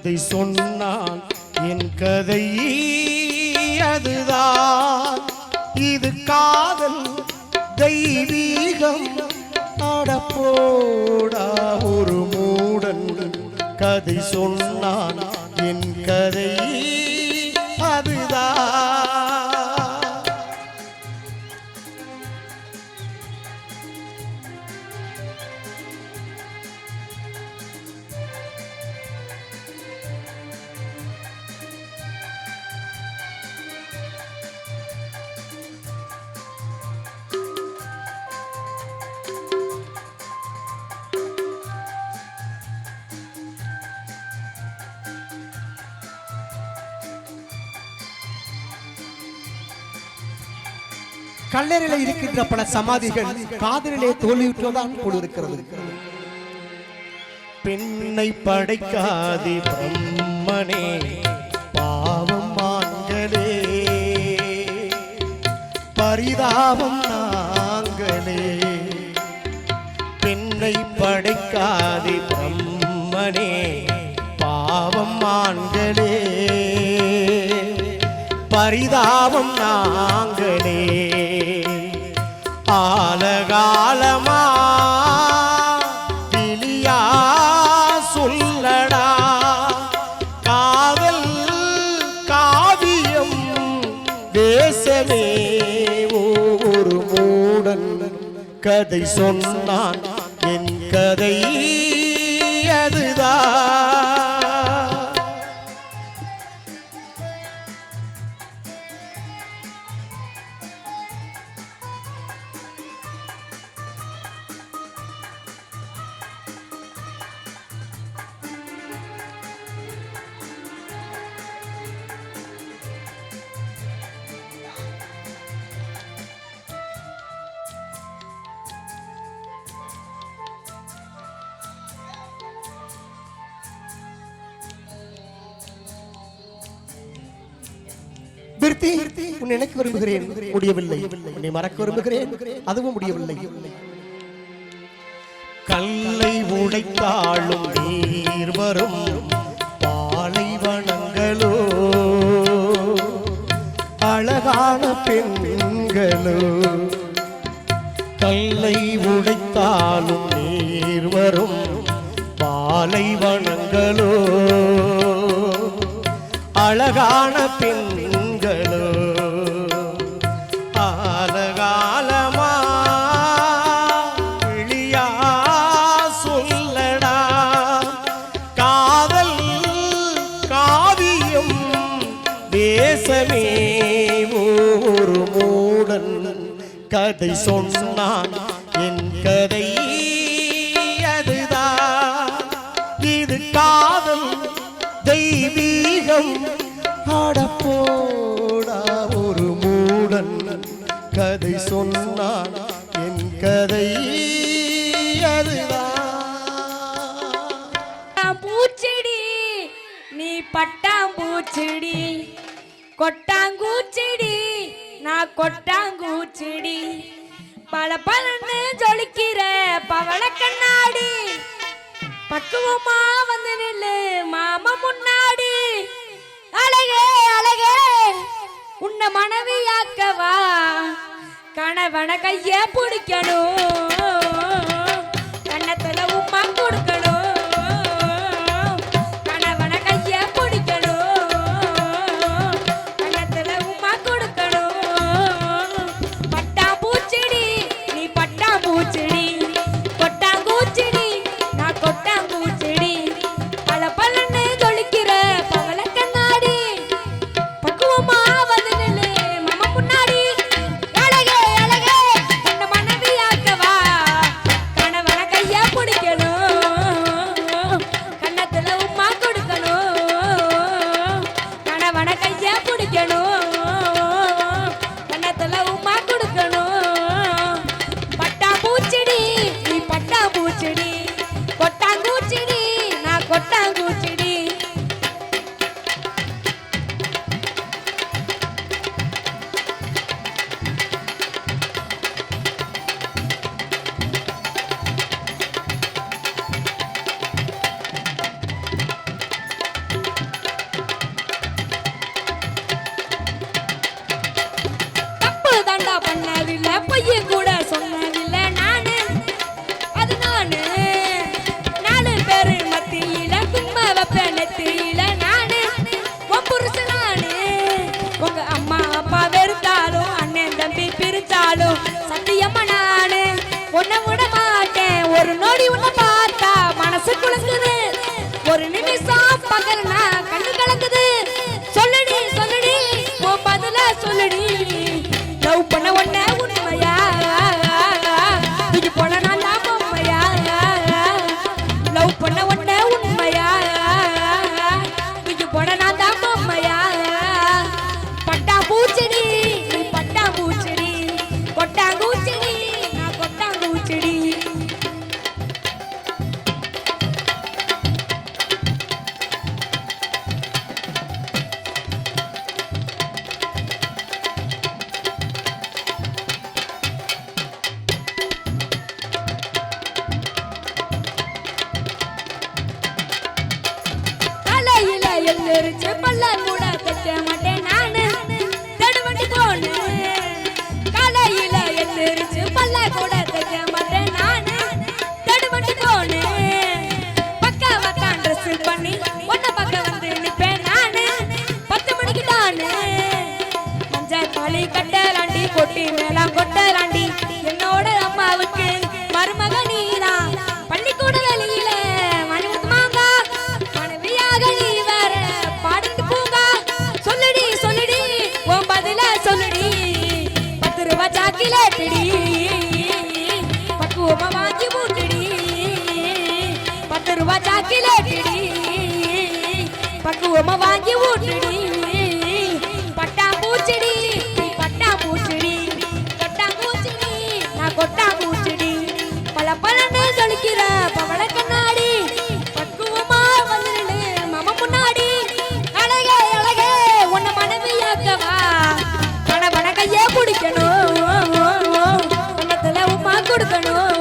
கதை சொன்னான் என் கதை அதுதான். இது காதல் தெய்வீகம் அடப்போடா ஒரு மூடன் கதை சொன்னான் என் கதை அதுதான். கல்லறையில இருக்கின்ற பல சமாதிகள் காதலிலே தோல்வியுற்றதான் போல் இருக்கிறது. பெண்ணை படைக்காதே பிரம்மனே பாவம் மான்களே பரிதாபம் நாங்களே. பெண்ணை படைக்காதே பிரம்மனே பாவம் மான்களே பரிதாபம் நாங்களே. ஆலகாலமா விழியா சொல்லடா காதல் காவியம் தேசமே ஒரு மூடன் கதை சொன்னான் என் கதை அதுதான். உன்னை நினைக்க விரும்புகிறேன் முடியவில்லை. உன்னை மறக்க விரும்புகிறேன் அதுவும் முடியவில்லை. கல்லை உடைத்தாலும் நீர் வரும் பாலைவனங்களோ அழகான பெண்களோ. கல்லை உடைத்தாலும் நீர் வரும் பாலைவனங்களோ அழகான பெண்களோ. ஆலகாலமா விழியா சொல்லடா காதல் காவியம் தேசமே ஒரு மூடன் கதை சொன்னான் என் கதை அதுதான். இது காதல் தெய்வீகம் அடப்போடா ஒரு மூடன் கதை சொன்னான் என் கதை அதுதான். பூச்செடி நீ பட்டாம்பூச்செடி கொட்டாங்கூச்செடி நான் கொட்டாங்கூச்செடி பல பலன்னு ஜொலிக்கிற பவள கண்ணாடி பக்குவமா வந்து நில்லு மாமா முன்னாடி. அழகே அழகே உன்னை மனைவியாக்கவா கணவன கைய பிடிக்கணும் கண்ணத்துல உமா கொடுக்கணும் கணவன கைய பிடிக்கணும் கண்ணத்துல உமா கொடுக்கணும். பட்டா பூச்செடி நீ பட்டா பூச்செடி கொட்டாங்கூச்செடி நான் கொட்டாங்கூச்செடி பல பலன்னு ஜொலிக்கிற பவள கண்ணாடி பக்குவமா வந்து நில்லு மாமா முன்னாடி. அழகே அழகே உன்னை மனைவியாக்கவா உங்க அம்மா அப்பா வெறுத்தாலும் அண்ணன் தம்பி பிரிச்சாலும் சத்தியமா நானு உன்னை விட மாட்டேன். ஒரு நொடி உன்னை பார்த்தா மனசு குழங்குது, ஒரு நிமிஷம் பகல்னா கண்ணு கலங்குது. சொல்லுடி சொல்லுடி உன் பதில சொல்லுடி, லவ் பண்ண உன்னை உண்மையா தூக்கி போன நான் தான் பொம்மையா, லவ் பண்ண உன்னை உண்மையா தூக்கி போன நான் தான் பொம்மையா. பட்டா பூச்செடி நீ பட்டா பூச்செடி, கொட்டாங்கூச்செடி நான் கொட்டாங்கூச்செடி. தலையில எந்திரிச்சு பல்ல கூட தைக்க மாட்டேன் நானு, தடுவண்டி போனேன். தலையில எந்திரிச்சு பல்ல கூட தைக்க மாட்டேன் நானு, தடுவண்டி போனேன். பக்காவத்தான் ட்ரெஸ் பண்ணி ஒன்ன பக்கம் வந்து நிப்பேன் நானு, 10 மணிக்கு தானே. மஞ்சள் தாலி கட்டலாண்டி கொட்டி மேலாம் கொட்டலாண்டி, என்னோட அம்மாவுக்கு மருமக நீதான். பள்ளிக்கூட வெளியில மணிமுத்துமாங்கா மனைவியாக நீ வேற பாடிட்டு போங்க. சொல்லுடி சொல்லுடி உன் பதில சொல்லுடி, 10 ரூபாய் சாக்கிலேட்டுடி பக்குவமா வாங்கி மூட்டுடி, 10 ரூபாய் சாக்கிலேட்டுடி பக்குவமா வாங்கி ஊட்டுடி. பட்டா பூச்செடி நீ பட்டா பூச்செடி, கொட்டாங்கூச்செடி நான் கொட்டாங்கூச்செடி. பல பலன்னு சொல்லிக்கிற பவள கண்ணாடி, பக்குவமா வந்துடு மாமா முன்னாடி. அழகே அழகே உன்னை மனைவியாக்கவா, கணவன கையே பிடிக்கணும், கண்ணத்துல உமா கொடுக்கணும்.